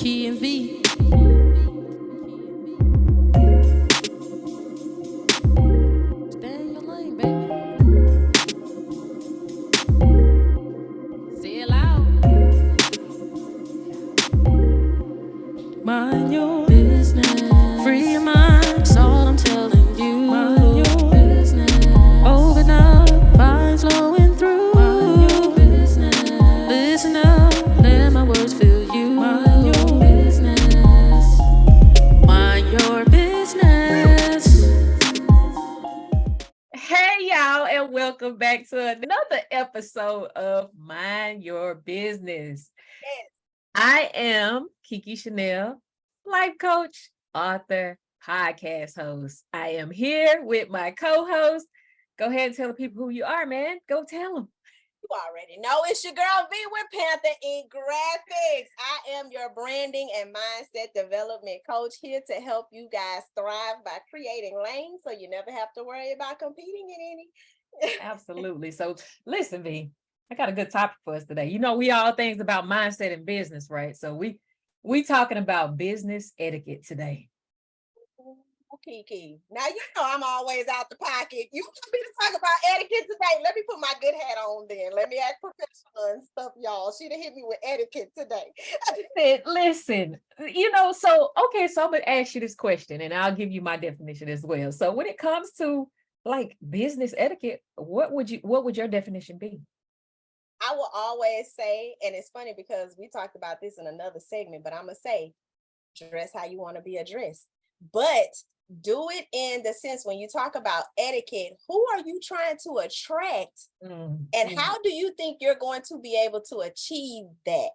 Key and Vee. Stay in your lane, baby. Say it loud. Mind your business. Free your mind. That's all I'm telling you. Mind your business. Open up. Vibes flowing through. Mind your business. Listen up. Let my words fill you. Mind your business. Mind your business. Hey, y'all, and welcome back to another episode of Mind Your Business. Yes. I am Kiki Chanel, life coach, author, podcast host. I am here with my co-host. Go ahead and tell the people who you are, man. Go tell them. You already know it's your girl V with Panther Ink Graphics. I am your branding and mindset development coach, here to help you guys thrive by creating lanes so you never have to worry about competing in any. Absolutely. So listen, V, I got a good topic for us today. You know, we all things about mindset and business, right? So we talking about business etiquette today. Kiki. Now, you know I'm always out the pocket. You want me to talk about etiquette today? Let me put my good hat on then. Let me act professional and stuff, y'all. She done hit me with etiquette today. Listen, you know, so I'm gonna ask you this question and I'll give you my definition as well. So when it comes to like business etiquette, what would your definition be? I will always say, and it's funny because we talked about this in another segment, but I'm going to say, dress how you want to be addressed. But do it in the sense when you talk about etiquette, who are you trying to attract? And how do you think you're going to be able to achieve that?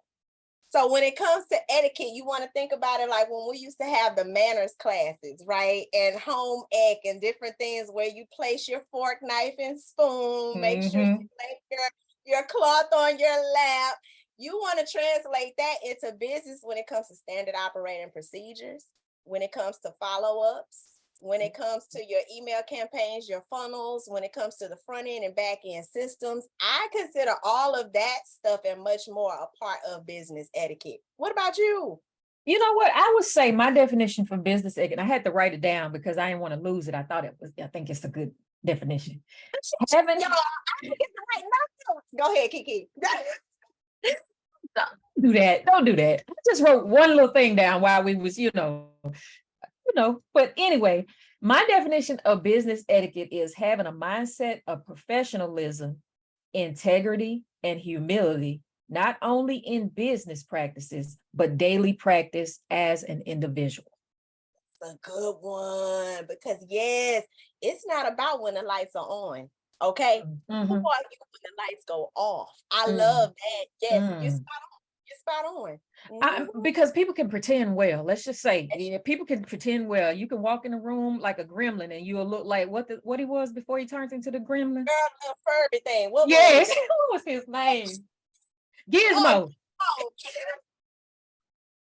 So when it comes to etiquette, you want to think about it like when we used to have the manners classes, right? And home ec and different things where you place your fork, knife, and spoon. Make sure you place your cloth on your lap. You want to translate that into business when it comes to standard operating procedures, when it comes to follow-ups, when it comes to your email campaigns, your funnels, when it comes to the front end and back end systems. I consider all of that stuff and much more a part of business etiquette. What about you? You know what? I would say my definition for business etiquette, I had to write it down because I didn't want to lose it. I think it's a good definition. Y'all, I didn't get the right notes. Go ahead, Kiki. Don't do that. I just wrote one little thing down while we was, but anyway, my definition of business etiquette is having a mindset of professionalism, integrity, and humility, not only in business practices, but daily practice as an individual. That's a good one, because yes, it's not about when the lights are on. Okay. Who are you when the lights go off? I love that. Yes, you're spot on. Because people can pretend well. Let's just say, people can pretend well. You can walk in a room like a gremlin and you'll look like what he was before he turned into the gremlin. Girl, Furby thing. What was his name? Gizmo.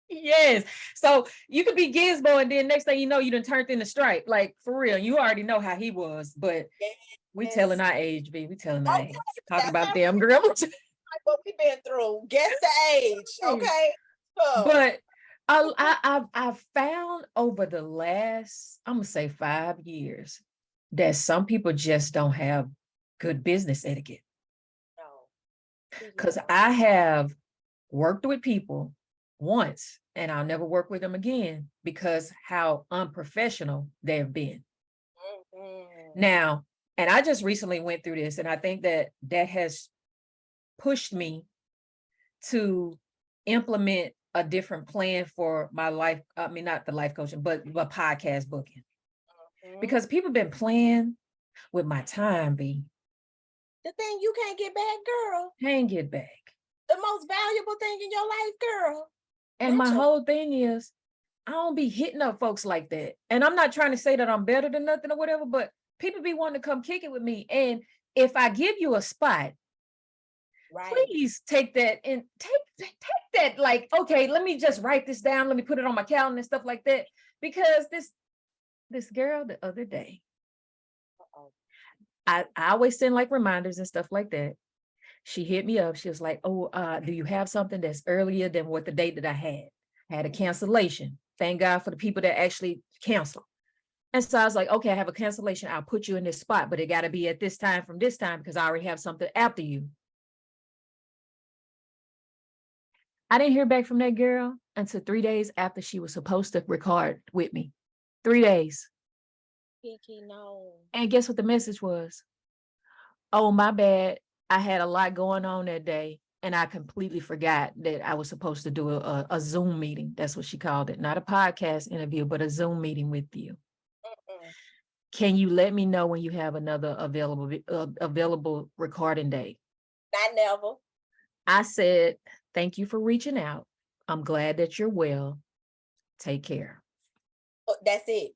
Yes. So you could be Gizmo and then next thing you know, you done turned into Stripe. Like for real. You already know how he was, but we telling our age, B. We telling our age. Talk about damn gremlins. What we've been through. Guess the age. Okay. But I've found over the last, I'm gonna say 5 years, that some people just don't have good business etiquette. No. Because I have worked with people once and I'll never work with them again because how unprofessional they've been. Now, and I just recently went through this and I think that has pushed me to implement a different plan for my life. I mean, not the life coaching, but podcast booking. Because people been playing with my time, B. The thing you can't get back, girl. Can't get back. The most valuable thing in your life, girl. And my whole thing is, I don't be hitting up folks like that. And I'm not trying to say that I'm better than nothing or whatever, but people be wanting to come kick it with me. And if I give you a spot, please take that and take that like, okay, let me just write this down. Let me put it on my calendar and stuff like that. Because this girl the other day, I always send like reminders and stuff like that. She hit me up. She was like, oh, do you have something that's earlier than what the date that I had? Had a cancellation. Thank God for the people that actually cancel. And so I was like, okay, I have a cancellation. I'll put you in this spot, but it got to be at this time from this time because I already have something after you. I didn't hear back from that girl until 3 days after she was supposed to record with me. 3 days. Kiki, no. And guess what the message was? Oh, my bad. I had a lot going on that day. And I completely forgot that I was supposed to do a Zoom meeting. That's what she called it. Not a podcast interview, but a Zoom meeting with you. Can you let me know when you have another available recording date? Not never. I said, thank you for reaching out. I'm glad that you're well. Take care. That's it.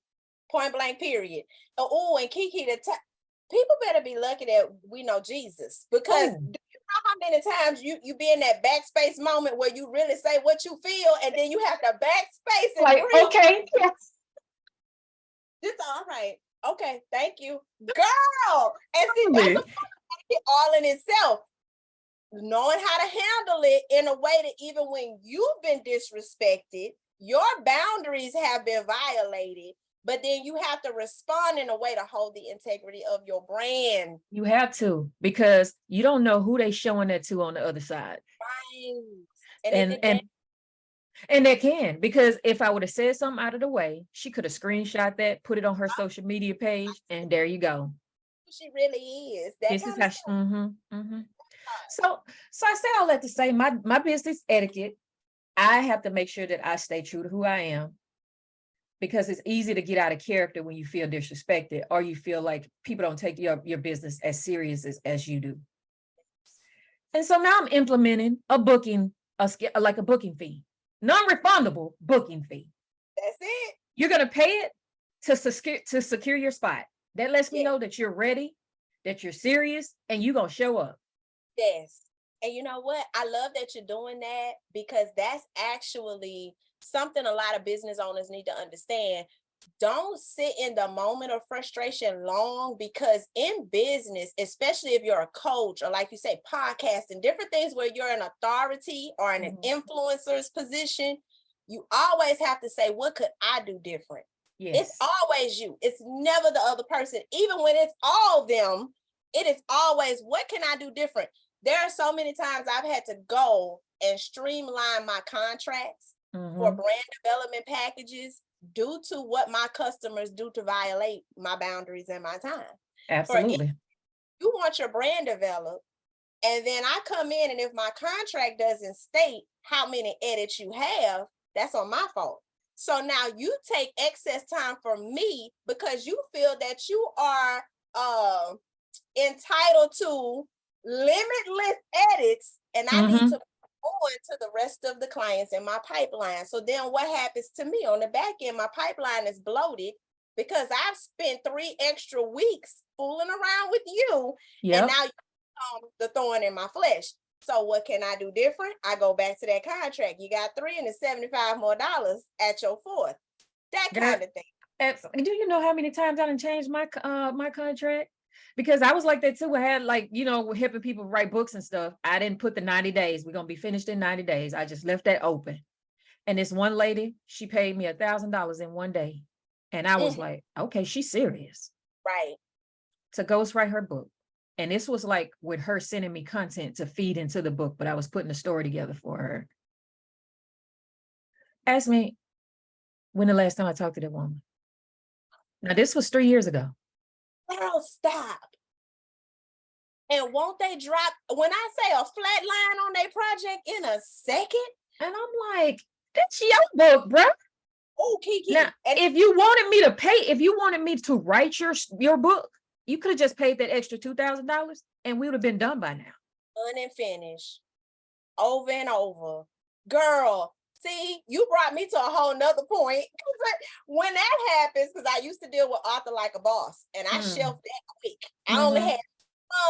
Point blank, period. Oh, and Kiki, people better be lucky that we know Jesus, because do you know how many times you be in that backspace moment where you really say what you feel, and then you have to backspace and like, breathe. okay, yes. It's all right. Okay, thank you, girl. And see, that's all in itself. Knowing how to handle it in a way that even when you've been disrespected, your boundaries have been violated, but then you have to respond in a way to hold the integrity of your brand. You have to, because you don't know who they showing that to on the other side. Right. And they can, because if I would have said something out of the way, she could have screenshot that, put it on her social media page, and there you go. She really is. This is how she. So I say all that to say my business etiquette, I have to make sure that I stay true to who I am, because it's easy to get out of character when you feel disrespected or you feel like people don't take your business as serious as you do. And so now I'm implementing a booking fee, non-refundable booking fee. That's it. You're going to pay it to secure your spot. That lets me know that you're ready, that you're serious, and you're going to show up. Yes. And you know what? I love that you're doing that, because that's actually something a lot of business owners need to understand. Don't sit in the moment of frustration long, because in business, especially if you're a coach or, like you say, podcasting, different things where you're an authority or in an influencer's position, you always have to say, what could I do different? Yes. It's always you. It's never the other person. Even when it's all them, it is always, what can I do different? There are so many times I've had to go and streamline my contracts for brand development packages due to what my customers do to violate my boundaries and my time. Absolutely. You want your brand developed, and then I come in, and if my contract doesn't state how many edits you have, that's on my fault. So now you take excess time from me because you feel that you are entitled to limitless edits, and I need to on to the rest of the clients in my pipeline. So then what happens to me on the back end? My pipeline is bloated because I've spent 3 extra weeks fooling around with you. And now you're the thorn in my flesh. So what can I do different? I go back to that contract. You got 3 and it's $75 more at your 4th. That kind of thing. Do you know how many times I done changed my my contract? Because I was like that too. I had helping people write books and stuff. I didn't put the 90 days. We're going to be finished in 90 days. I just left that open. And this one lady, she paid me $1,000 in one day. And I was like, okay, she's serious. Right. To ghostwrite her book. And this was like with her sending me content to feed into the book, but I was putting a story together for her. Ask me when the last time I talked to that woman. Now, this was 3 years ago. Girl, stop. And won't they drop, when I say a flat line on their project in a second? And I'm like, that's your book, bro. Oh, Kiki. Now, if you wanted me to pay, if you wanted me to write your book, you could have just paid that extra $2,000 and we would have been done by now. Done and finished. Over and over. Girl, see, you brought me to a whole nother point. When that happens, because I used to deal with Author Like a Boss, and I shelved that quick. I only had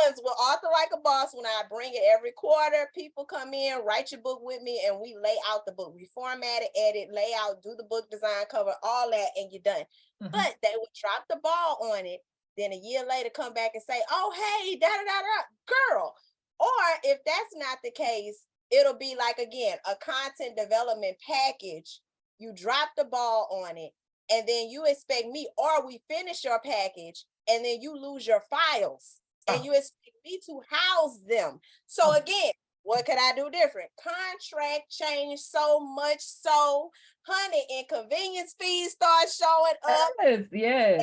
funds with Author Like a Boss when I bring it every quarter. People come in, write your book with me, and we lay out the book. We format it, edit, lay out, do the book design, cover, all that, and you're done. But they would drop the ball on it. Then a year later, come back and say, oh, hey, da-da-da-da, girl. Or if that's not the case, it'll be like, again, a content development package. You drop the ball on it, and then you expect me, or we finish your package, and then you lose your files, and you expect me to house them. So again, what could I do different? Contract change so much so, honey, inconvenience fees start showing up. Yes.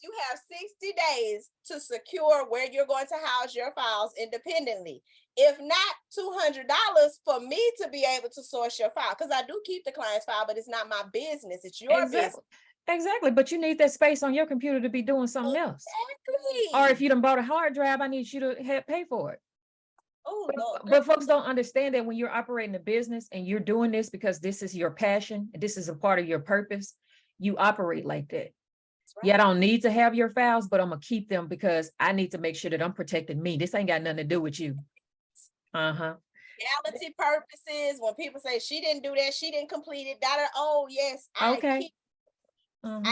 You have 60 days to secure where you're going to house your files independently. If not, $200 for me to be able to source your file, because I do keep the client's file, but it's not my business. It's your business. Exactly. But you need that space on your computer to be doing something else. Exactly. Or if you done bought a hard drive, I need you to pay for it. Oh, but folks don't understand that when you're operating a business and you're doing this because this is your passion, this is a part of your purpose, you operate like that. Right. Yeah, I don't need to have your files, but I'm gonna keep them because I need to make sure that I'm protecting me. This ain't got nothing to do with you. Reality purposes. When people say she didn't do that, she didn't complete it. Oh yes, I keep them.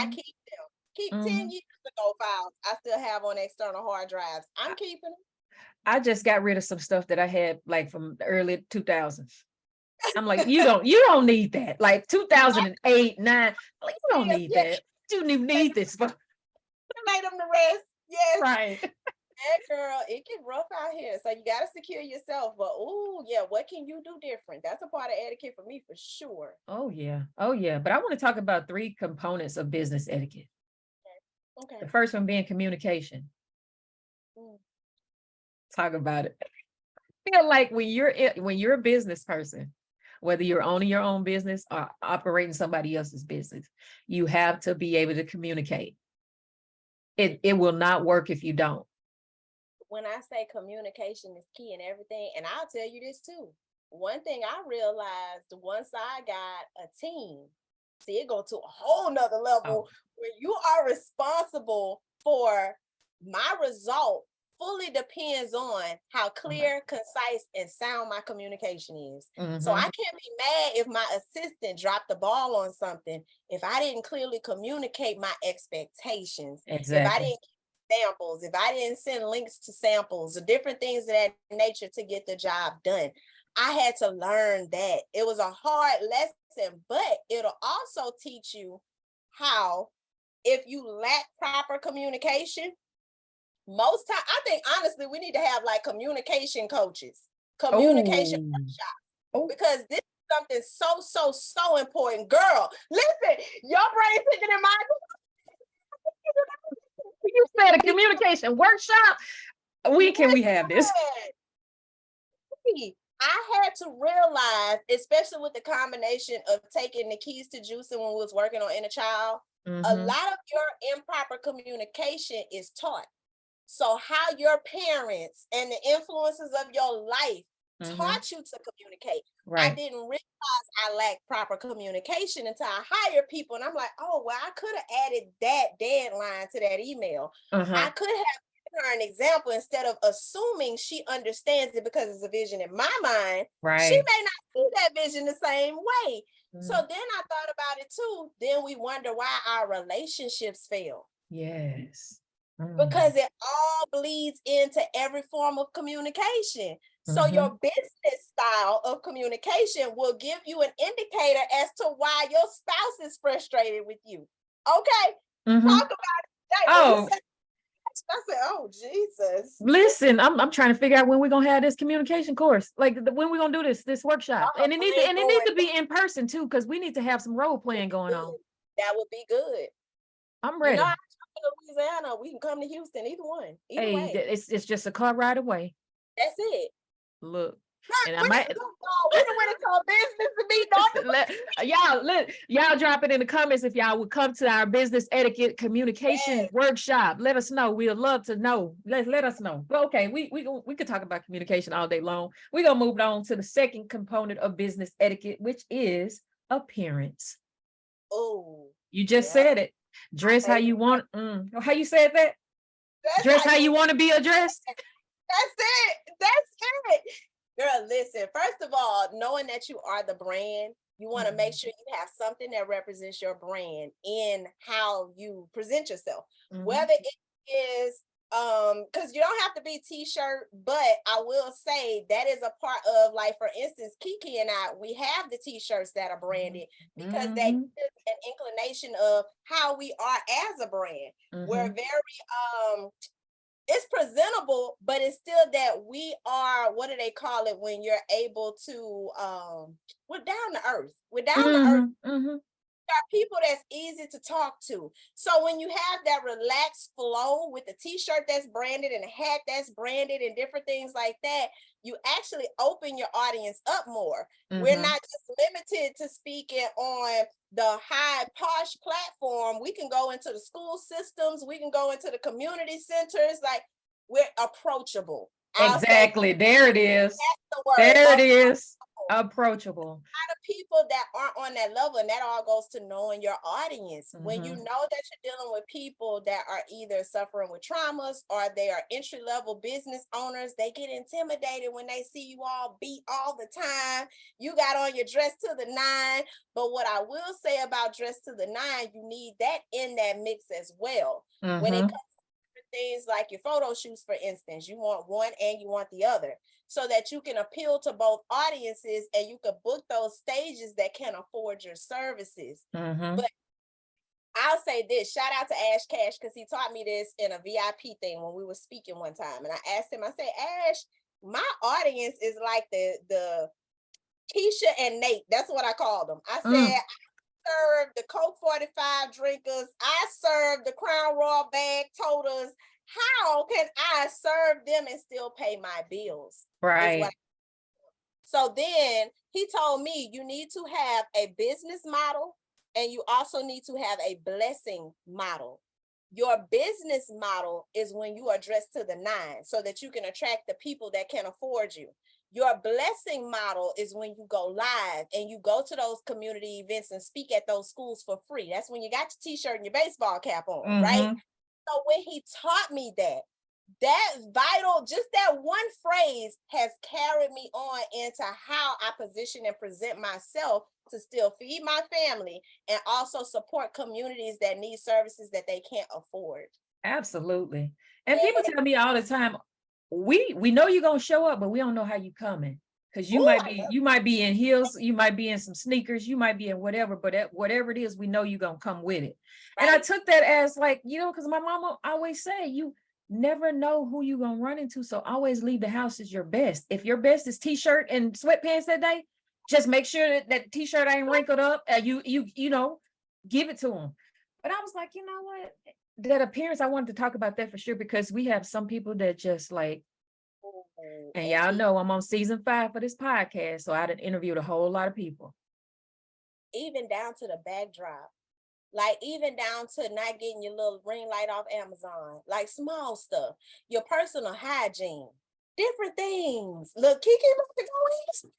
Keep 10 years ago files I still have on external hard drives. I'm keeping them. I just got rid of some stuff that I had like from the early 2000s. I'm like, you don't need that. Like 2008, 9. Like, you don't need that. You need this. But made them the rest. Yes. Right. Yeah, girl, it get rough out here. So you got to secure yourself. But what can you do different? That's a part of etiquette for me, for sure. Oh yeah. But I want to talk about 3 components of business etiquette. Okay. The first one being communication. Talk about it. I feel like when you're a business person, whether you're owning your own business or operating somebody else's business, you have to be able to communicate. It will not work if you don't. When I say communication is key in everything, and I'll tell you this too. One thing I realized once I got a team, see, it go to a whole nother level where you are responsible for my result. Fully depends on how clear, concise, and sound my communication is. So I can't be mad if my assistant dropped the ball on something if I didn't clearly communicate my expectations. Exactly. If I didn't give samples, if I didn't send links to samples, or different things of that nature to get the job done. I had to learn that. It was a hard lesson, but it'll also teach you how, if you lack proper communication, most time, I think honestly, we need to have like communication coaches, communication workshops, because this is something so important. Girl, listen, your brain thinking in my. You said a communication workshop. Can we have this? I had to realize, especially with the combination of taking the keys to juicing when we was working on Inner Child, a lot of your improper communication is taught. So how your parents and the influences of your life taught you to communicate. Right. I didn't realize I lacked proper communication until I hired people. And I'm like, oh, well, I could have added that deadline to that email. I could have given her an example instead of assuming she understands it because it's a vision in my mind. Right. She may not see that vision the same way. So then I thought about it too. Then we wonder why our relationships fail. Yes. Because it all bleeds into every form of communication. So your business style of communication will give you an indicator as to why your spouse is frustrated with you. Okay, talk about it. I said, oh, Jesus. Listen, I'm trying to figure out when we're gonna have this communication course. Like when we're gonna do this workshop. And it needs to be in person too, because we need to have some role playing going on. That would be good. I'm ready. Louisiana, we can come to Houston, either way. It's just a car ride away. That's it. Look. And we went into a business to be y'all drop it in the comments if y'all would come to our business etiquette communication workshop. Let us know. We'd love to know. Let us know. But okay, we could talk about communication all day long. We're gonna move on to the second component of business etiquette, which is appearance. Oh, you just said it. Dress how you want. How you said that? Dress how you want to be addressed. That's it. Girl, listen, first of all, knowing that you are the brand, you want to make sure you have something that represents your brand in how you present yourself. Whether it is because you don't have to be t-shirt, but I will say that is a part of, like, for instance, Kiki and I, we have the t-shirts that are branded because that Mhm. gives an inclination of how we are as a brand. We're Mhm. very it's presentable, but it's still that we are, what do they call it when you're able to we're down to earth. We're down to earth. Mhm. Mhm. Are people that's easy to talk to. So when you have that relaxed flow with the t-shirt that's branded and a hat that's branded and different things like that, you actually open your audience up more. We're Mhm. not just limited to speaking on the high posh platform. We can go into the school systems, we can go into the community centers, like, we're approachable. I'll say Exactly. There it is. the word There it approachable. is. Approachable. Of people that aren't on that level, and that all goes to knowing your audience. When you Mhm. know that you're dealing with people that are either suffering with traumas or they are entry level business owners, they get intimidated when they see you all beat all the time. You got on your dress to the nine. But what I will say about dress to the nine, you need that in that mix as well. When it Mhm. comes to things like your photo shoots, for instance, you want one and you want the other, so that you can appeal to both audiences and you can book those stages that can afford your services. Mhm. But I'll say this, shout out to Ash Cash, because he taught me this in a VIP thing when we were speaking one time. And I asked him, I said, Ash, my audience is like the Keisha and Nate. That's what I called them. I said, Mm. serve the Coke 45 drinkers. I serve the Crown Royal bag toters. How can I serve them and still pay my bills? Is what. Right. So then he told me you need to have a business model and you also need to have a blessing model. Your business model is when you are dressed to the nine so that you can attract the people that can afford you. Your blessing model is when you go live and you go to those community events and speak at those schools for free. That's when you got your t-shirt and your baseball cap on, right? Mhm. So when he taught me that vital, just that one phrase has carried me on into how I position and present myself to still feed my family and also support communities that need services that they can't afford. Absolutely. And people And tell me all the time, we know you're gonna show up, but we don't know how you coming. Because you ooh, might be in heels, you might be in some sneakers, you might be in whatever, but whatever it is, we know you're gonna come with it. And I right, took that as like, because my mama always say you never know who you're gonna run into. So always leave the house as your best. If your best is t-shirt and sweatpants that day, just make sure that t-shirt ain't wrinkled up. Give it to them. But I was like, you know what? That appearance, I wanted to talk about that for sure because we have some people that just like, and and y'all know I'm on season 5 for this podcast, so I done interviewed a whole lot of people. even down to the backdrop, like even down to not getting your little ring light off Amazon, like small stuff, your personal hygiene, different things. Look, Kiki about to go in.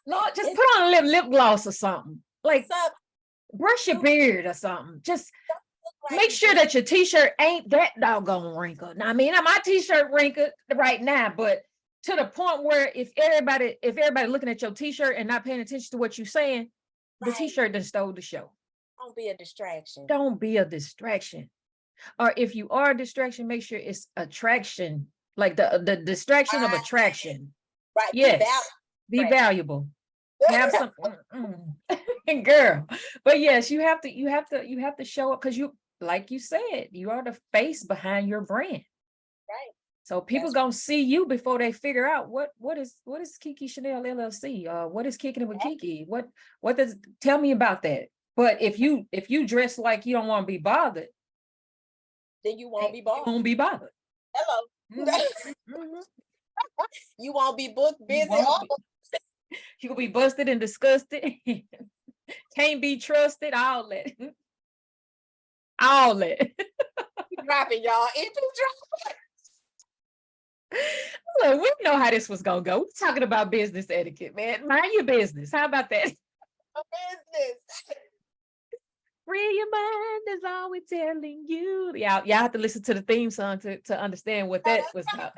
Lord, just It's put on a lip gloss or something. Like up. brush your You beard or something. Just look like make you sure just that your t-shirt ain't that doggone wrinkled. Now, I mean, my t-shirt wrinkled right now, but to the point where if everybody looking at your t-shirt and not paying attention to what you're saying, the right. t-shirt done stole the show. Don't be a distraction. Don't be a distraction. Or if you are a distraction, make sure it's attraction, like the distraction of attraction. Right. Be Yes, be valuable. valuable. Have some girl. But yes, you have to show up because you, like you said, you are the face behind your brand. Right. So people That's gonna see you before they figure out what is Kiki Chanel LLC? What is kicking it with right. Kiki? What does tell me about that? But if you dress like you don't want to be bothered, Then you won't be you bothered. won't be bothered. Hello. Mhm, mhm. You won't be booked, You busy, won't or be. You will be busted and disgusted. Can't be trusted. All that. All that. dropping, y'all. It be Look, we know how this was gonna go. We're talking about business etiquette, man. Mind your business. How about that? dropping business. Free your mind is all we're telling you. Y'all have to listen to the theme song to understand what No, that that's was about.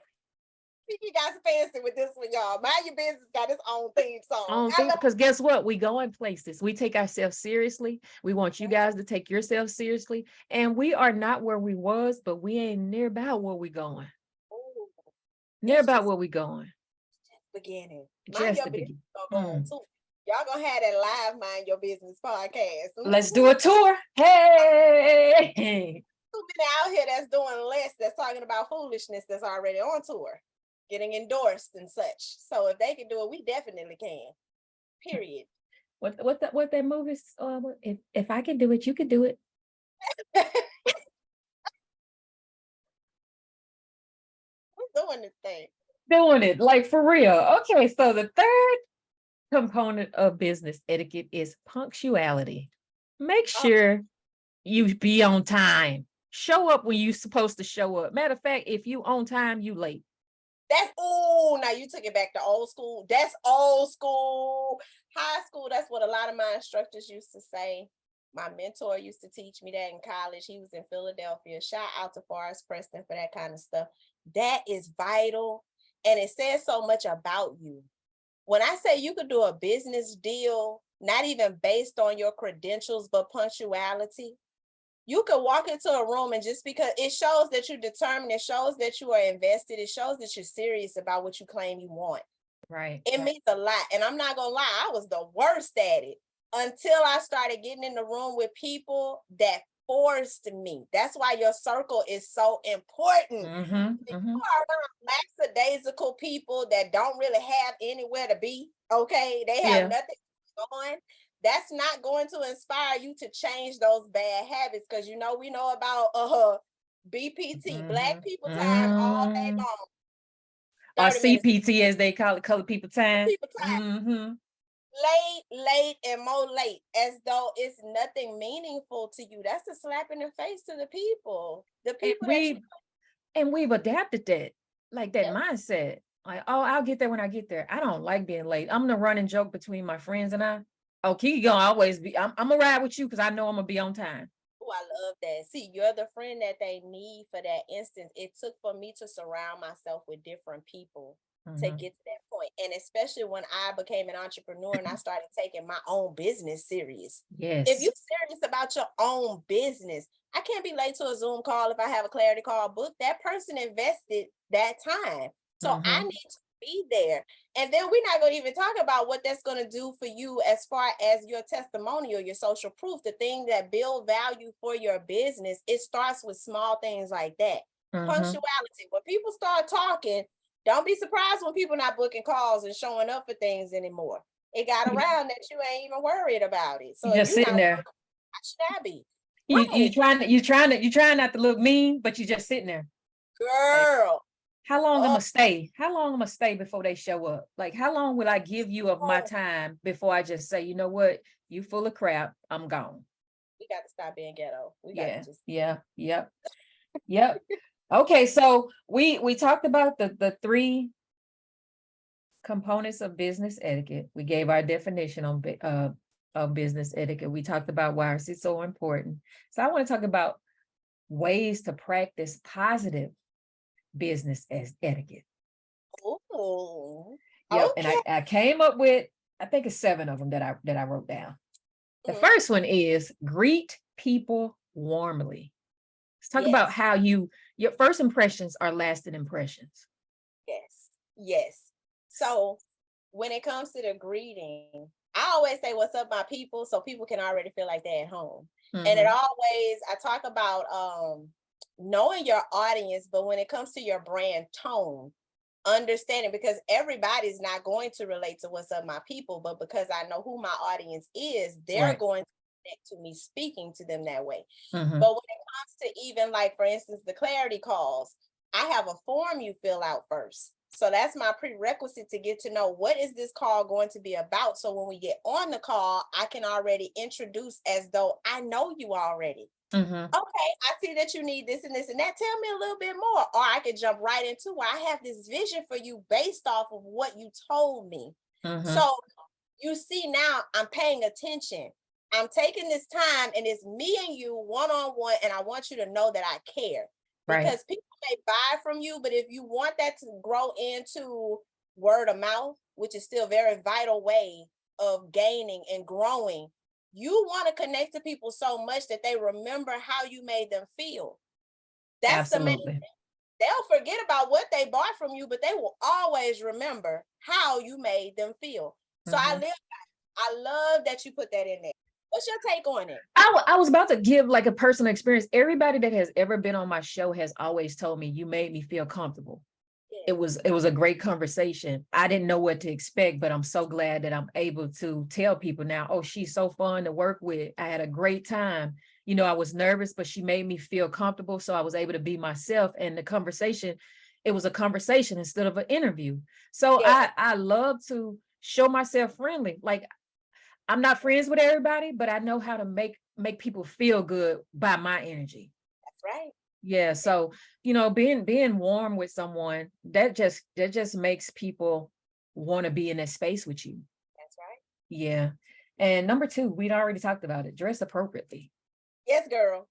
You guys fancy with this one, y'all. Mind Your Business got its own theme song. On thing, because guess what? We go in places. We take ourselves seriously. We want you guys to take yourself seriously. And we are not where we was, but we ain't near about where we going. Ooh, Near it's about just where we going. beginning. Mind Just Your the Business beginning. gonna go on too. Y'all gonna have that live Mind Your Business podcast. Let's do a tour. Hey. Too many out here that's doing less, that's talking about foolishness, that's already on tour, getting endorsed and such. So if they can do it, we definitely can. Period. What that movie? If I can do it, you can do it. We're doing this thing. Doing it like for real. Okay, so the third component of business etiquette is punctuality. Make sure you be on time. Show up when you're supposed to show up. Matter of fact, if you on time, you late. That's now you took it back to old school. That's old school. High school, that's what a lot of my instructors used to say. My mentor used to teach me that in college. He was in Philadelphia. Shout out to Forrest Preston for that kind of stuff. That is vital. And it says so much about you. When I say you could do a business deal, not even based on your credentials, but punctuality, you could walk into a room and just because it shows that you're determined, it shows that you are invested, it shows that you're serious about what you claim you want. Right. It means a lot. And I'm not gonna lie, I was the worst at it until I started getting in the room with people that forced me. That's why your circle is so important. You are around lackadaisical people that don't really have anywhere to be. Okay, they have nothing going on. That's not going to inspire you to change those bad habits, because we know about BPT, Black People Time, all day long. Or CPT, as they call it, colored people time. People time. Late, and more late, as though it's nothing meaningful to you. That's a slap in the face to the people. And we've adapted that, like that mindset. Like, oh, I'll get there when I get there. I don't like being late. I'm the running joke between my friends and I. Oh, Kiki gonna always be. I'm gonna ride with you because I know I'm gonna be on time. Oh, I love that. See, you're the friend that they need for that instance. It took for me to surround myself with different people to get to that point. And especially when I became an entrepreneur and I started taking my own business serious. Yes. If you're serious about your own business, I can't be late to a Zoom call if I have a clarity call booked. That person invested that time. So I need to be there. And then we're not going to even talk about what that's going to do for you as far as your testimonial, your social proof, the thing that build value for your business. It starts with small things like that. Punctuality. When people start talking, don't be surprised when people not booking calls and showing up for things anymore. It got around that you ain't even worried about it. So you're just sitting there. How should I be? You trying not to look mean, but you're just sitting there. Girl. Like, how long I'm gonna stay? How long I'm gonna stay before they show up? Like, how long will I give you of my time before I just say, you know what, you full of crap, I'm gone. We got to stop being ghetto. We got to just Yep. Okay, so we talked about the three components of business etiquette. We gave our definition of business etiquette. We talked about why it's so important. So I want to talk about ways to practice positive business etiquette. Oh, yep. Okay. And I came up with, I think it's 7 of them that I wrote down. The first one is greet people warmly. Let's talk about how your first impressions are lasting impressions. Yes. So when it comes to the greeting, I always say, what's up, my people? So people can already feel like they're at home. And I talk about knowing your audience, but when it comes to your brand tone, understanding, because everybody's not going to relate to what's up, my people, but because I know who my audience is, they're going to connect to me speaking to them that way. But when it comes to even, like, for instance, the clarity calls, I have a form you fill out first. So that's my prerequisite to get to know what is this call going to be about. So when we get on the call, I can already introduce as though I know you already. Okay, I see that you need this and this and that. Tell me a little bit more. Or I could jump right into where I have this vision for you based off of what you told me. So you see, now I'm paying attention. I'm taking this time and it's me and you one-on-one, and I want you to know that I care. Right. because people may buy from you, but if you want that to grow into word of mouth, which is still a very vital way of gaining and growing, you want to connect to people so much that they remember how you made them feel. That's the main Absolutely. thing. They'll forget about what they bought from you, but they will always remember how you made them feel. So Mhm. I love that you put that in there. What's your take on it? I was about to give like a personal experience. Everybody that has ever been on my show has always told me you made me feel comfortable. Yeah. It was a great conversation. I didn't know what to expect, but I'm so glad that I'm able to tell people now, oh, she's so fun to work with. I had a great time. You know, I was nervous, but she made me feel comfortable. So I was able to be myself. And the conversation, it was a conversation instead of an interview. So Yeah. I love to show myself friendly. Like I'm not friends with everybody, but I know how to make people feel good by my energy. That's right. Yeah, so you know, being warm with someone that just makes people want to be in that space with you. That's right. Yeah. And number two, we'd already talked about it. Dress appropriately. Yes, girl.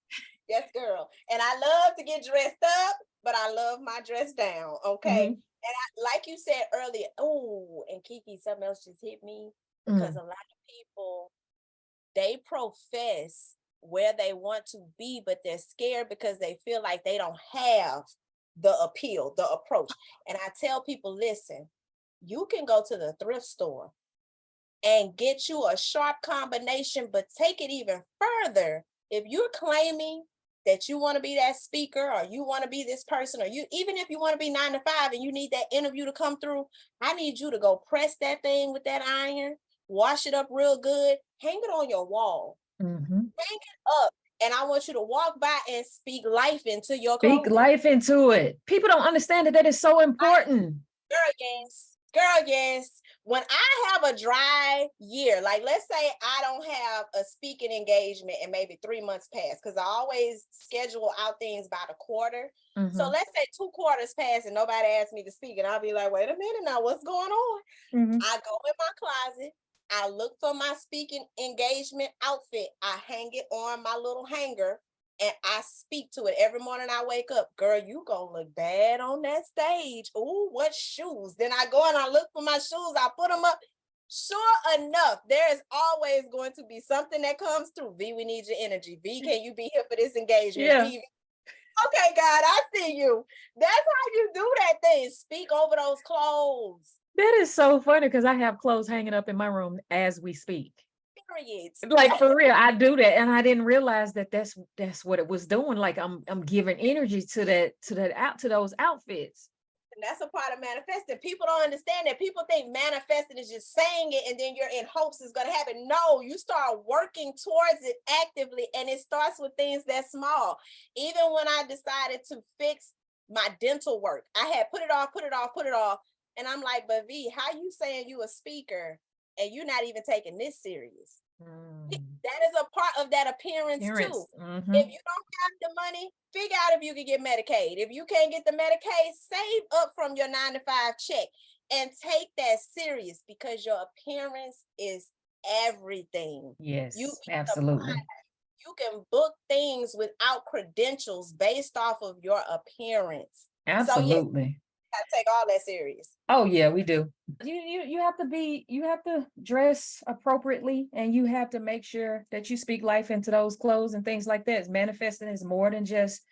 Yes, girl. And I love to get dressed up, but I love my dress down. Okay. Mhm. And like you said earlier, oh, and Kiki, something else just hit me because a lot of people, they profess where they want to be, but they're scared because they feel like they don't have the appeal, the approach. And I tell people, listen, you can go to the thrift store and get you a sharp combination, but take it even further. If you're claiming that you want to be that speaker or you want to be this person, or you even if you want to be 9 to 5 and you need that interview to come through, I need you to go press that thing with that iron, wash it up real good, hang it on your wall, Mhm. hang it up, and I want you to walk by and speak life into your Speak clothing. life into it. People don't understand that is so important. Girl, yes. Girl, yes. When I have a dry year, like let's say I don't have a speaking engagement and maybe 3 months pass, because I always schedule out things by the quarter. So Mhm. let's say 2 quarters pass and nobody asked me to speak, and I'll be like, wait a minute now, what's going on? Mhm. I go in my closet, I look for my speaking engagement outfit, I hang it on my little hanger, and I speak to it every morning I wake up. Girl, you gonna look bad on that stage. Ooh, what shoes? Then I go and I look for my shoes, I put them up. Sure enough, there is always going to be something that comes through. V, we need your energy. V, can you be here for this engagement? Yeah. V, okay, God, I see you. That's how you do that thing. Speak over those clothes. That is so funny because I have clothes hanging up in my room as we speak. Periods. Like for real, I do that, and I didn't realize that that's what it was doing. Like I'm giving energy to those outfits. And that's a part of manifesting. People don't understand that. People think manifesting is just saying it and then you're in hopes it's going to happen. No, you start working towards it actively, and it starts with things that small. Even when I decided to fix my dental work, I had put it off. And I'm like, but V, how you saying you a speaker and you're not even taking this serious? That is a part of that appearance too. Mhm. If you don't have the money, figure out if you can get Medicaid. If you can't get the Medicaid, save up from your 9 to 5 check and take that serious, because your appearance is everything. Yes, Peace of absolutely. mind. You can book things without credentials based off of your appearance. So yeah, Absolutely. gotta take all that serious. Oh yeah, we do. You have to you have to dress appropriately, and you have to make sure that you speak life into those clothes and things like that. Manifesting is more than just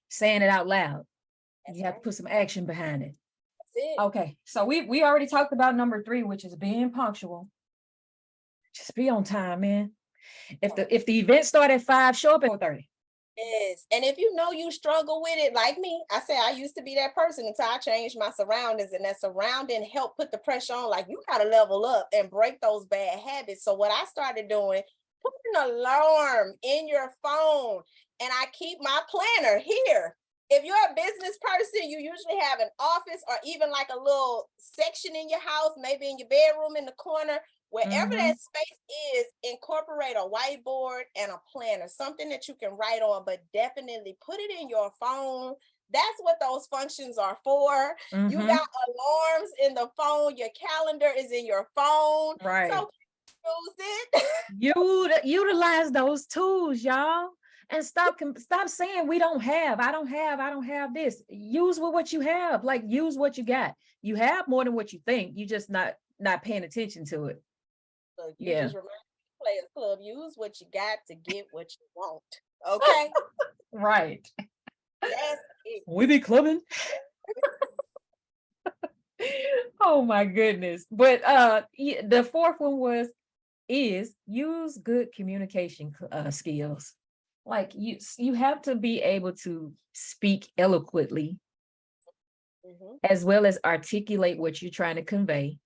saying it out loud. That's You have to right. put some action behind it. That's it. Okay, so we already talked about number 3, which is being punctual. Just be on time, man. If the event start at 5, show up at 4:30. Yes. And if you know you struggle with it, like me, I say I used to be that person until I changed my surroundings, and that surrounding helped put the pressure on. Like, you got to level up and break those bad habits. So what I started doing, put an alarm in your phone, and I keep my planner here. If you're a business person, you usually have an office or even like a little section in your house, maybe in your bedroom in the corner. Wherever that space is, incorporate a whiteboard and a planner, something that you can write on, but definitely put it in your phone. That's what those functions are for. You got alarms in the phone. Your calendar is in your phone. Right. So use it. Utilize those tools, y'all. And stop saying we don't have, I don't have this. Use what you have. Like, use what you got. You have more than what you think. You just not paying attention to it. Look, you Yeah. just remind me, Players Club, use what you got to get what you want. Okay? Right. That's it. We be clubbing. Oh my goodness. But the fourth one is use good communication skills. Like, you have to be able to speak eloquently, as well as articulate what you're trying to convey.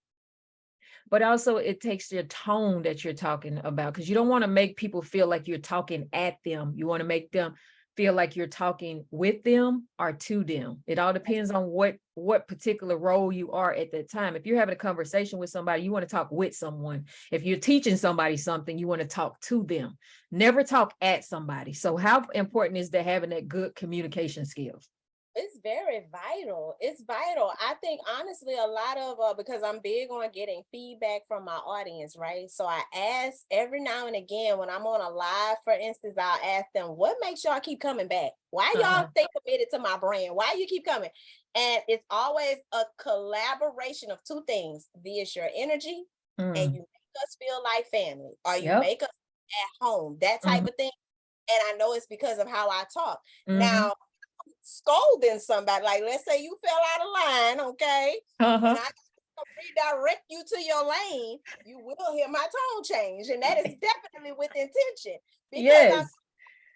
But also, it takes your tone that you're talking about, because you don't want to make people feel like you're talking at them. You want to make them feel like you're talking with them or to them. It all depends on what particular role you are at that time. If you're having a conversation with somebody, you want to talk with someone. If you're teaching somebody something, you want to talk to them. Never talk at somebody. So how important is that, having that good communication skills? It's very vital. It's vital. I think honestly, a lot of because I'm big on getting feedback from my audience, right? So I ask every now and again when I'm on a live, for instance, I'll ask them, what makes y'all keep coming back? Why y'all stay committed to my brand? Why you keep coming? And it's always a collaboration of two things. It's your energy, and you make us feel like family, or you make us at home, that type of thing. And I know it's because of how I talk. Now, scolding somebody, like, let's say you fell out of line, okay, and I redirect you to your lane, you will hear my tone change, and that is definitely with intention, because I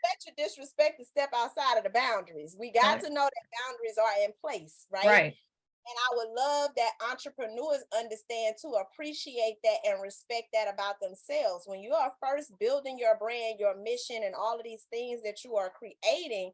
let you disrespect to step outside of the boundaries. We got to know that boundaries are in place, right? And I would love that entrepreneurs understand to appreciate that and respect that about themselves. When you are first building your brand, your mission, and all of these things that you are creating,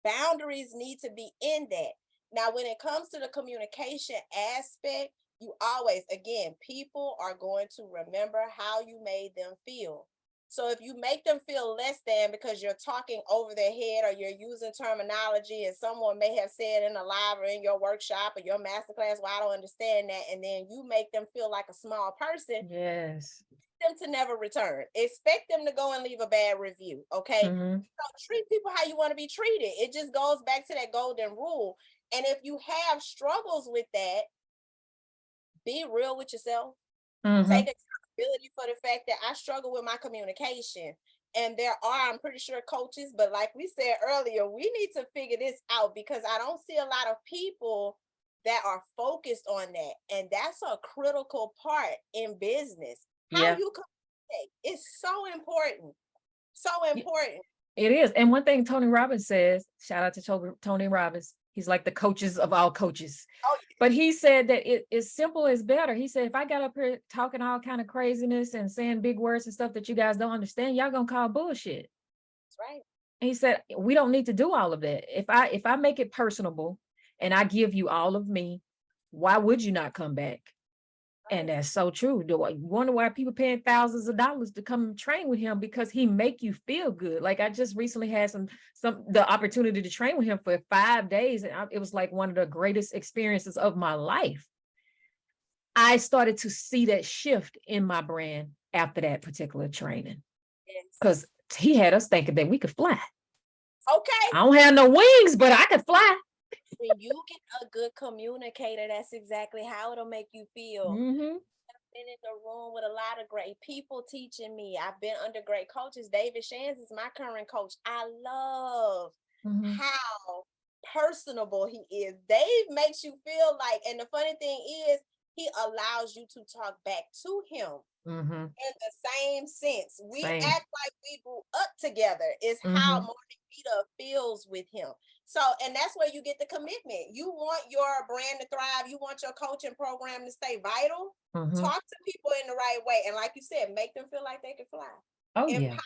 boundaries need to be in that. Now, when it comes to the communication aspect, you always, again, people are going to remember how you made them feel. So if you make them feel less than because you're talking over their head, or you're using terminology and someone may have said in a live or in your workshop or your masterclass, well, I don't understand that, and then you make them feel like a small person, them to never return. Expect them to go and leave a bad review, okay? So treat people how you want to be treated. It just goes back to that golden rule. And if you have struggles with that, be real with yourself. Take accountability for the fact that I struggle with my communication. And there are, I'm pretty sure, coaches, but like we said earlier, we need to figure this out, because I don't see a lot of people that are focused on that. And that's a critical part in business. How you communicate is so important. So important. It is. And one thing Tony Robbins says, shout out to Tony Robbins, he's like the coaches of all coaches. But he said that it is simple is better. He said, if I got up here talking all kind of craziness and saying big words and stuff that you guys don't understand, y'all gonna call bullshit. That's right. And he said, we don't need to do all of that. If I make it personable and I give you all of me, why would you not come back? And that's so true. Do I wonder why people paying thousands of dollars to come train with him? Because he make you feel good. Like, I just recently had the opportunity to train with him for 5 days, and it was like one of the greatest experiences of my life. I started to see that shift in my brand after that particular training, because he had us thinking that we could fly. Okay, I don't have no wings, but I could fly. When you get a good communicator, that's exactly how it'll make you feel. I've been in the room with a lot of great people teaching me. I've been under great coaches. David Shands is my current coach. I love how personable he is. Dave makes you feel like, and the funny thing is, he allows you to talk back to him in the same sense. We act like we grew up together, is how Marquita feels with him. So, and that's where you get the commitment. You want your brand to thrive. You want your coaching program to stay vital. Talk to people in the right way. And like you said, make them feel like they can fly. Oh, yeah.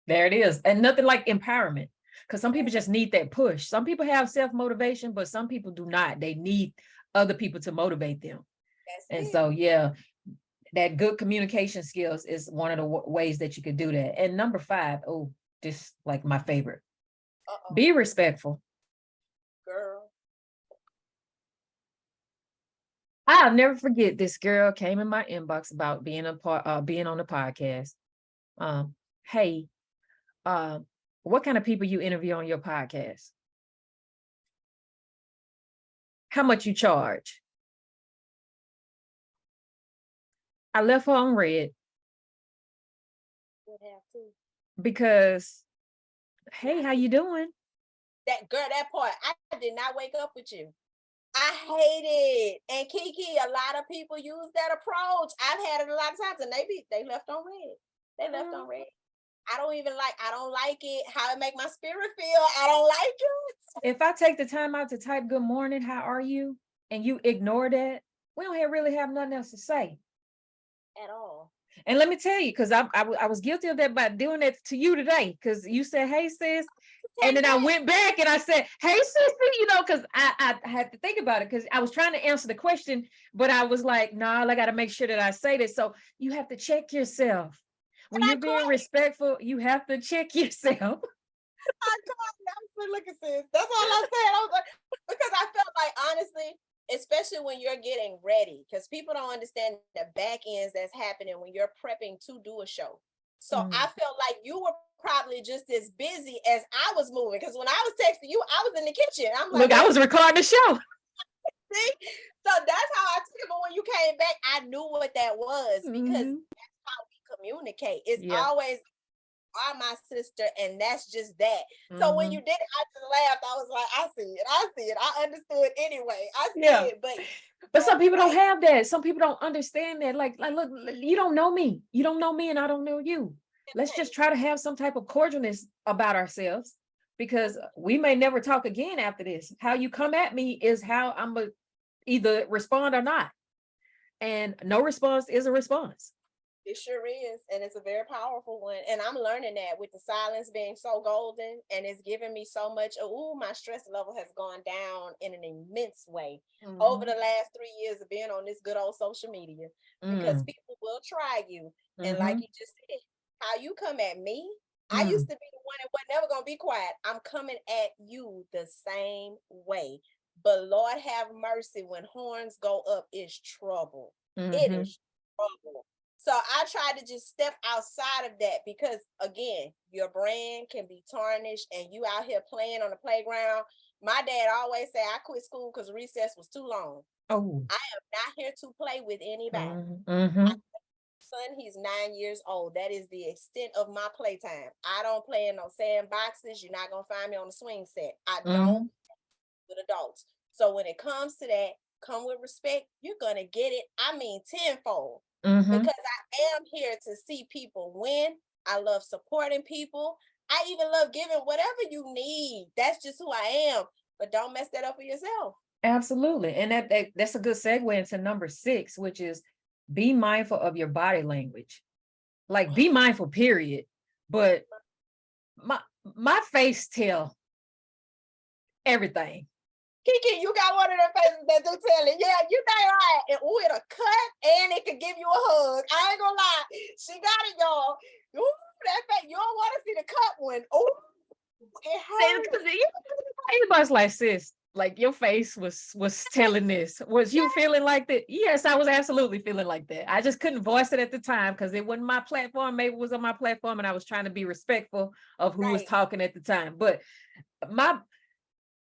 There it is. And nothing like empowerment. Because some people just need that push. Some people have self-motivation, but some people do not. They need other people to motivate them. So, yeah, that good communication skills is one of the ways that you could do that. And number 5, this like my favorite. Be respectful. Girl. I'll never forget, this girl came in my inbox about being on the podcast. Hey, What kind of people you interview on your podcast? How much you charge? I left her on red Would have to. because, hey, how you doing? That girl, that part, I did not wake up with you. I hate it. And Kiki, a lot of people use that approach. I've had it a lot of times, and they left on red. They left on red. I don't like it. How it make my spirit feel. I don't like it. If I take the time out to type good morning, how are you? And you ignore that, we don't really have nothing else to say. At all. And let me tell you, because I was guilty of that by doing that to you today, because you said, hey, sis. And then I went back and I said, hey, sister, because I had to think about it, because I was trying to answer the question, but I was like, nah, I got to make sure that I say this. So you have to check yourself. When you're being respectful, you have to check yourself. I called. Look at this. That's all I said. I was like, because I felt like, honestly, especially when you're getting ready, because people don't understand the back ends that's happening when you're prepping to do a show. So I felt like you were probably just as busy as I was moving, because when I was texting you, I was in the kitchen. I'm like, look, I was recording the show. See? So that's how I took it. But when you came back, I knew what that was, because that's how we communicate. It's always are my sister, and that's just that. So when you did it, I just laughed. I was like, I see it. I understood anyway. I see it, but some people don't have that. Some people don't understand that. Like, look, you don't know me. You don't know me, and I don't know you. Let's just try to have some type of cordialness about ourselves, because we may never talk again after this. How you come at me is how I'm gonna either respond or not. And no response is a response. It sure is. And it's a very powerful one. And I'm learning that with the silence being so golden, and it's giving me so much. Oh, my stress level has gone down in an immense way over the last 3 years of being on this good old social media, because people will try you. And like you just said, how you come at me, I used to be the one that was never going to be quiet. I'm coming at you the same way. But Lord have mercy, when horns go up, it's trouble. It is trouble. So I try to just step outside of that, because again, your brand can be tarnished, and you out here playing on the playground. My dad always said I quit school because recess was too long. Oh, I am not here to play with anybody. Mm-hmm. Son, he's 9 years old. That is the extent of my playtime. I don't play in no sandboxes. You're not gonna find me on the swing set. I don't with adults. So when it comes to that, come with respect. You're gonna get it. I mean, tenfold. Because I am here to see people win. I love supporting people. I even love giving whatever you need. That's just who I am. But don't mess that up for yourself. Absolutely. And that's a good segue into number 6, which is be mindful of your body language. Like, be mindful, period. But my face tell everything. Kiki, you got one of them faces that do tell it. Yeah, you dang right. And it'll cut, and it could give you a hug. I ain't gonna lie. She got it, y'all. Ooh, that face. You don't want to see the cut one. Ooh, it hurts. Everybody's like, sis, like, your face was telling this. Was you feeling like that? Yes, I was absolutely feeling like that. I just couldn't voice it at the time because it wasn't my platform. Maybe it was on my platform, and I was trying to be respectful of who was talking at the time. But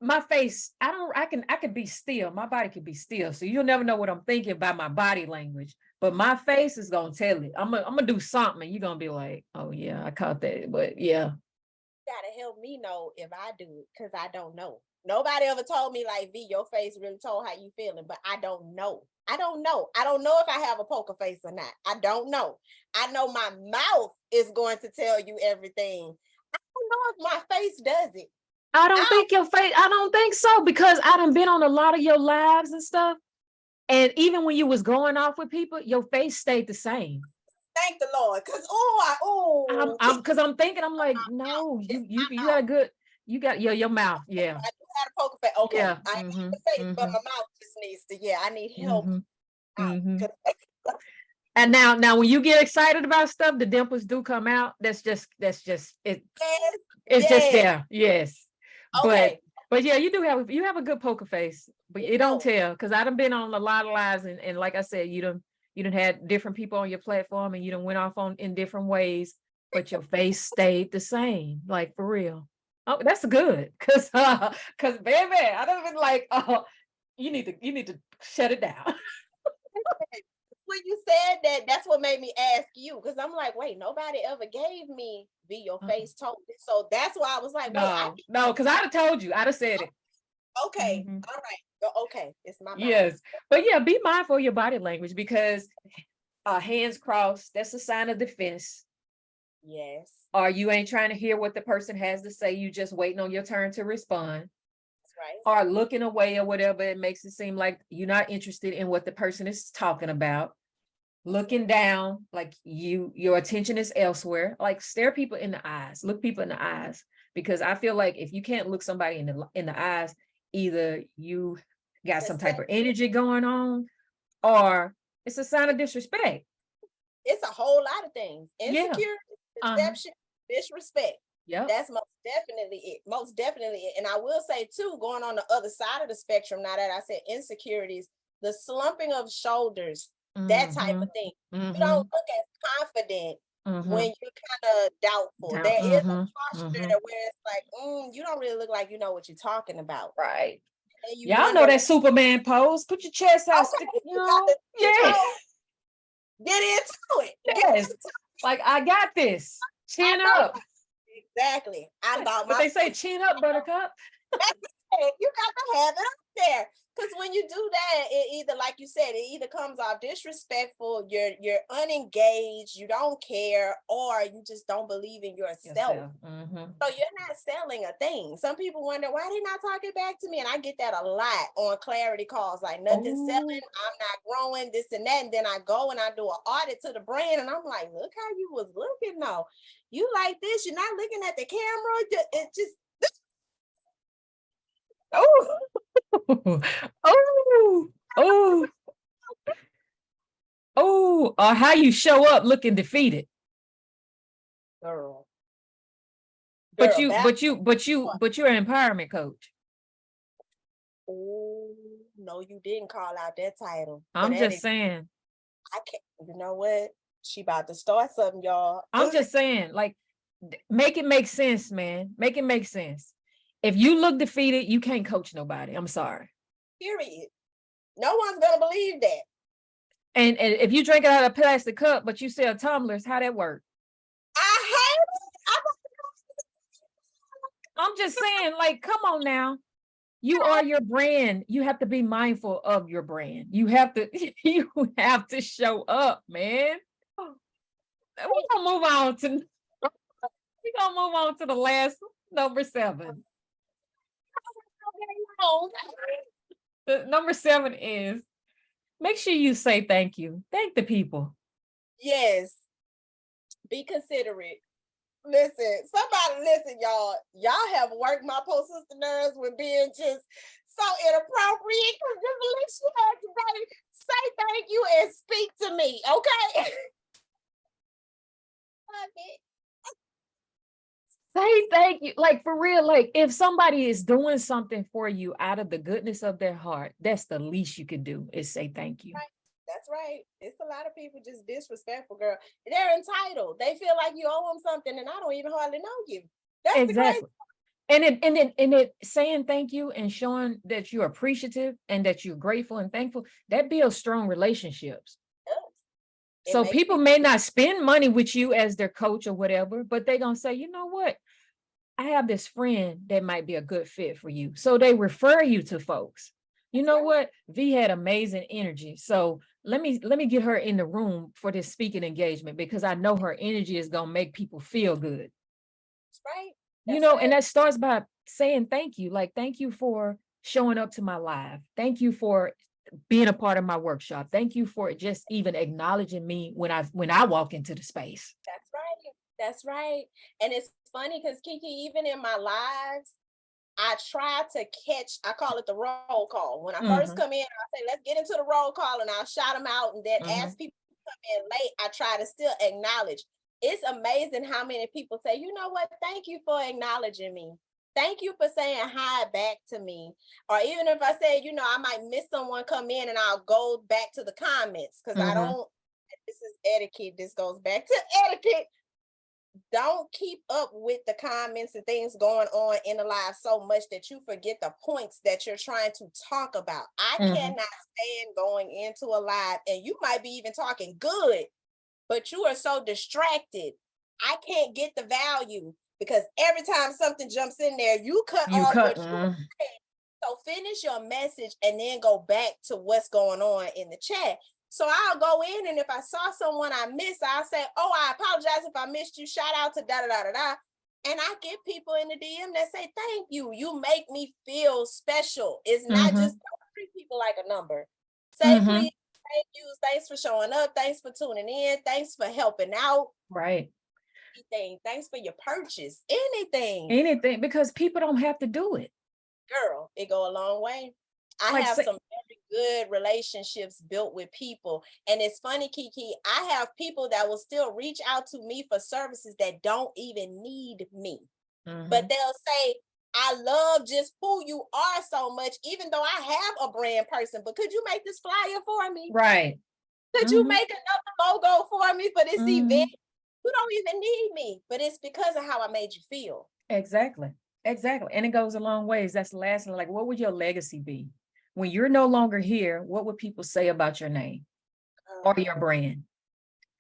my face, I could be still. My body could be still. So you'll never know what I'm thinking by my body language. But my face is gonna tell it. I'm gonna do something, and you're gonna be like, oh yeah, I caught that. But yeah. You gotta help me know if I do it, because I don't know. Nobody ever told me, like, V, your face really told how you feeling, but I don't know. I don't know if I have a poker face or not. I don't know. I know my mouth is going to tell you everything. I don't know if my face does it. I don't think your face, I don't think so, because I done been on a lot of your lives and stuff. And even when you was going off with people, your face stayed the same. Thank the Lord. Cause I'm thinking, I'm like, no, you got a good, you got your mouth. Yeah. I do have a poker face. Okay. Yeah. I need the face, but my mouth just needs to, I need help. And now when you get excited about stuff, the dimples do come out. That's just it. It's just there. Yes. Okay. But yeah, you have a good poker face, but it don't tell, because I done been on a lot of lives, and like I said, you done had different people on your platform, and you done went off in different ways, but your face stayed the same, like for real. Oh, that's good. Cause baby, I don't been like, oh, you need to shut it down. When you said that, that's what made me ask you, because I'm like, wait, nobody ever gave me be your face told it. So that's why I was like, wait, No, because I'd have told you, I'd have said it. okay, Mhm. all right, okay, it's my mind. Yes, but yeah, be mindful of your body language because hands crossed, that's a sign of defense. Yes, Or you ain't trying to hear what the person has to say, you just waiting on your turn to respond. that's right. Or looking away or whatever, it makes it seem like you're not interested in what the person is talking about. Looking down, like your attention is elsewhere. Like stare people in the eyes, look people in the eyes, because I feel like if you can't look somebody in the eyes, either you got some type of energy going on, or it's a sign of disrespect. It's a whole lot of things. Yeah. Insecurity, deception, disrespect. Yeah. That's most definitely it. Most definitely it. And I will say too, going on the other side of the spectrum, now that I said insecurities, the slumping of shoulders, that type of thing. You don't look as confident when you're kind of doubtful. There is a posture where it's like, you don't really look like you know what you're talking about. Right. And you Y'all know that Superman pose. Put your chest out. Okay, You know? Yeah. Get into it. Yes. Like I got this. Chin up. Exactly. I got my. But they say chin up, Buttercup. You got to have it up there. Because when you do that, it either, like you said, it either comes off disrespectful, you're unengaged, you don't care, or you just don't believe in yourself. So you're not selling a thing. Some people wonder why they're not talking back to me. And I get that a lot on clarity calls, like nothing selling, I'm not growing, this and that. And then I go and I do an audit to the brand and I'm like, look how you was looking though. You like this, you're not looking at the camera. It just or how you show up looking defeated. Girl. But you're an empowerment coach. Oh no, you didn't call out that title. I'm just saying. I can't. You know what? She about to start something, y'all. I'm just saying, like, make it make sense, man. Make it make sense. If you look defeated, you can't coach nobody. I'm sorry. Period. No one's gonna believe that. And if you drink it out of a plastic cup, but you sell tumblers, how that work? I hate it. I'm just saying, like, come on now. You are your brand. You have to be mindful of your brand. You have to show up, man. We're gonna move on to the last number 7. The number 7 is make sure you say thank you. Thank the people. Yes. Be considerate. Listen, y'all. Y'all have worked my poor sister nerves with being just so inappropriate. Because she had today, say thank you and speak to me, okay? Say thank you. Like for real, like if somebody is doing something for you out of the goodness of their heart, that's the least you can do is say thank you. Right. That's right. It's a lot of people just disrespectful, girl. They're entitled. They feel like you owe them something, and I don't even hardly know you. That's exactly. And it saying thank you and showing that you're appreciative and that you're grateful and thankful, that builds strong relationships. So people may not spend money with you as their coach or whatever, but they're gonna say, you know what? I have this friend that might be a good fit for you. So they refer you to folks. You know what? Vee had amazing energy. So let me get her in the room for this speaking engagement because I know her energy is gonna make people feel good. That's right. And that starts by saying thank you. Like, thank you for showing up to my live. Thank you for being a part of my workshop. Thank you for just even acknowledging me when I walk into the space. That's right. And it's funny because Kiki, even in my lives, I try to catch, I call it the roll call. When I first come in, I say, let's get into the roll call and I'll shout them out. And then as people come in late, I try to still acknowledge. It's amazing how many people say, you know what? Thank you for acknowledging me. Thank you for saying hi back to me. Or even if I say, I might miss someone come in and I'll go back to the comments because I don't, this is etiquette. This goes back to etiquette. don't keep up with the comments and things going on in the live so much that you forget the points that you're trying to talk about. I cannot stand going into a live and you might be even talking good, but you are so distracted. I can't get the value because every time something jumps in there, you cut off what you were saying. So finish your message and then go back to what's going on in the chat. So I'll go in, and if I saw someone I missed, I'll say, oh, I apologize if I missed you. Shout out to da-da-da-da-da. And I get people in the DM that say, thank you. You make me feel special. It's not just don't treat people like a number. Say, please, thank you. Thanks for showing up. Thanks for tuning in. Thanks for helping out. Right. Anything. Thanks for your purchase. Anything. Anything, because people don't have to do it. Girl, it go a long way. I have some very good relationships built with people. And it's funny, Kiki, I have people that will still reach out to me for services that don't even need me. But they'll say, I love just who you are so much, even though I have a brand person, but could you make this flyer for me? Right. Could you make another logo for me for this event? You don't even need me, but it's because of how I made you feel. Exactly. Exactly. And it goes a long ways. That's the last thing. Like, what would your legacy be? When you're no longer here, what would people say about your name or your brand?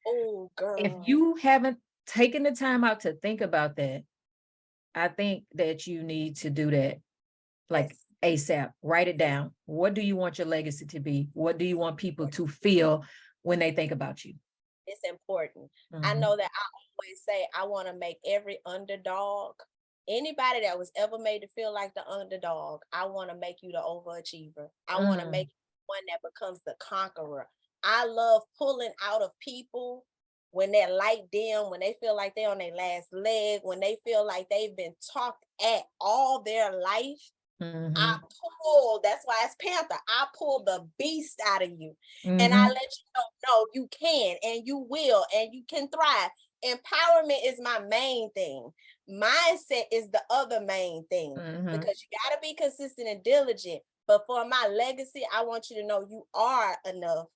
Oh, girl. If you haven't taken the time out to think about that, I think that you need to do that like ASAP. Write it down. What do you want your legacy to be? What do you want people to feel when they think about you? It's important. I know that I always say I want to make every underdog, anybody that was ever made to feel like the underdog, I want to make you the overachiever. I want to make one that becomes the conqueror. I love pulling out of people when that light dim, when they feel like they're on their last leg, when they feel like they've been talked at all their life. I pull, that's why it's Panther. I pull the beast out of you. And I let you know, no, you can and you will and you can thrive. Empowerment is my main thing. Mindset is the other main thing, because you got to be consistent and diligent. But for my legacy, I want you to know you are enough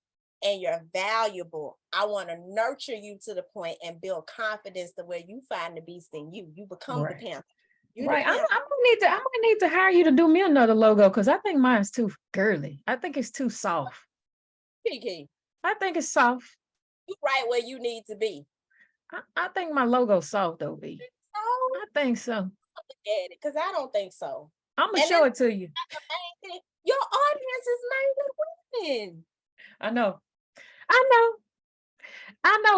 and you're valuable. I want to nurture you to the point and build confidence to where you find the beast in you. You become the Panther. Right. I'm gonna need to hire you to do me another logo, because I think mine's too girly. I think it's too soft. Kiki, I think it's soft. You right where you need to be. I think my logo's soft though, B. I think so. Look at it, because I don't think so. I'm gonna show it to you. Your audience is made with women. I know,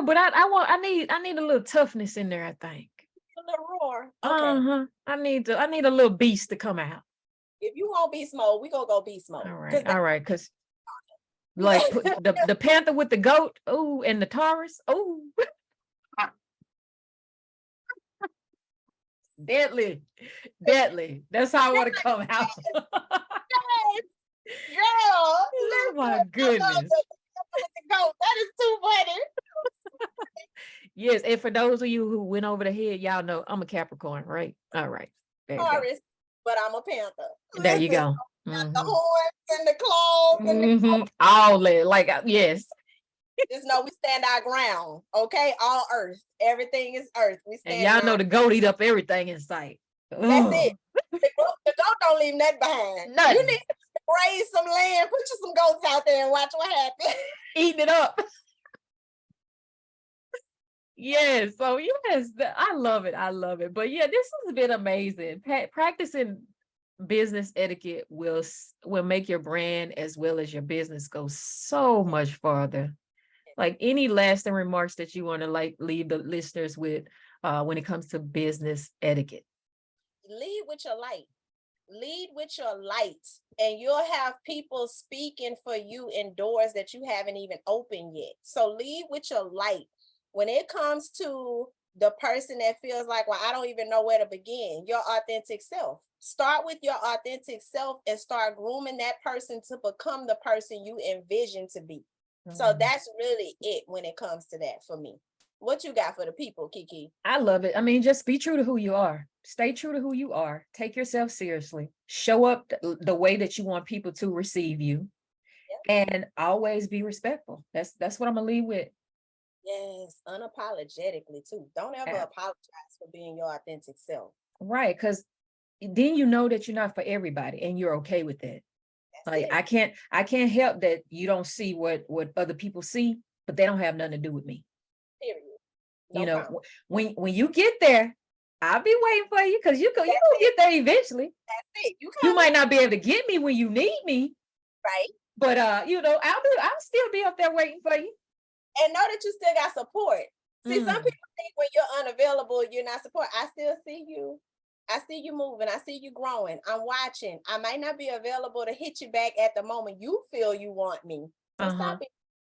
but I need a little toughness in there, I think. A little roar. Okay. I need a little beast to come out. If you want beast mode, we gonna go beast mode. All right, because like the panther with the goat, oh, and the Taurus, oh. Deadly. That's how I want to come out. Yes. Girl, oh my goodness. That is too funny. Yes, and for those of you who went over the head, y'all know I'm a Capricorn, right? All right. Taurus, but I'm a Panther. There you go. Got the horns and the claws and all that, like, yes. Just know we stand our ground, okay? All earth. Everything is earth. We stand. And y'all know the goat eat up everything in sight. That's it. The goat don't leave nothing behind. Nothing. You need to raise some land, put you some goats out there and watch what happens. Eating it up. Yes. So yes, I love it. But yeah, this has been amazing. Practicing business etiquette will make your brand as well as your business go so much farther. Like, any lasting remarks that you want to leave the listeners with when it comes to business etiquette? Lead with your light. Lead with your light, and you'll have people speaking for you in doors that you haven't even opened yet. So lead with your light. When it comes to the person that feels like, well, I don't even know where to begin, your authentic self. Start with your authentic self and start grooming that person to become the person you envision to be. So that's really it when it comes to that for me. What you got for the people, Kiki? I love it. I mean, just be true to who you are. Stay true to who you are. Take yourself seriously. Show up the way that you want people to receive you. Yep. And always be respectful. That's what I'm gonna leave with. Yes, unapologetically too. Don't ever Yeah. apologize for being your authentic self. Right. Because then you know that you're not for everybody and you're okay with that. That's Like it. I can't help that you don't see what other people see, but they don't have nothing to do with me. Period. You No know, problem. when you get there, I'll be waiting for you because you That's gonna it. get there eventually. That's it. You You coming, might not be able to get me when you need me, right? but you know, I'll still be up there waiting for you. And know that you still got support. See, some Mm, people think when you're unavailable, you're not support. I still see you. I see you moving. I see you growing. I'm watching. I might not be available to hit you back at the moment you feel you want me. So uh-huh. stop being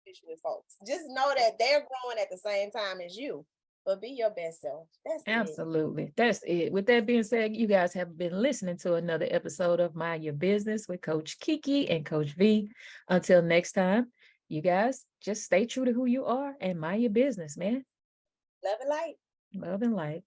selfish with folks. Just know that they're growing at the same time as you. But be your best self. That's it. Absolutely. That's it. With that being said, you guys have been listening to another episode of Mind Your Business with Coach Kiki and Coach V. Until next time, you guys just stay true to who you are and mind your business, man. Love and light. Love and light.